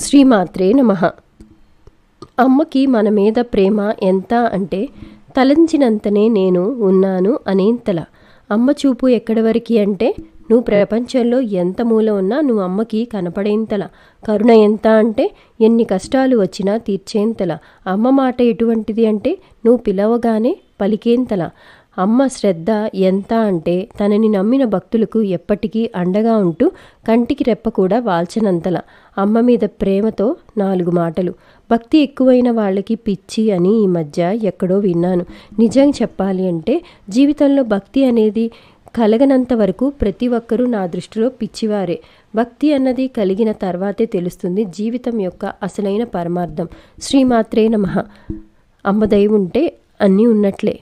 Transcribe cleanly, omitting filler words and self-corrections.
శ్రీమాత్రే నమః. అమ్మకి మన మీద ప్రేమ ఎంత అంటే తలంచినంతనే నేను ఉన్నాను అనేంతలా. అమ్మ చూపు ఎక్కడి వరకు అంటే నువ్వు ప్రపంచంలో ఎంత మూల ఉన్నా నువ్వు అమ్మకి కనపడేంతలా. కరుణ ఎంత అంటే ఎన్ని కష్టాలు వచ్చినా తీర్చేంతలా. అమ్మ మాట ఎటువంటిది అంటే నువ్వు పిలవగానే పలికేంతలా. అమ్మ శ్రద్ధ ఎంత అంటే తనని నమ్మిన భక్తులకు ఎప్పటికీ అండగా ఉంటూ కంటికి రెప్ప కూడా వాల్చనంతలా. అమ్మ మీద ప్రేమతో 4 మాటలు. భక్తి ఎక్కువైన వాళ్ళకి పిచ్చి అని ఈ మధ్య ఎక్కడో విన్నాను. నిజం చెప్పాలి అంటే జీవితంలో భక్తి అనేది కలగనంత వరకు ప్రతి ఒక్కరూ నా దృష్టిలో పిచ్చివారే. భక్తి అన్నది కలిగిన తర్వాతే తెలుస్తుంది జీవితం యొక్క అసలైన పరమార్థం. శ్రీమాత్రే నమః. అమ్మ దయ ఉంటే అన్నీ ఉన్నట్లే.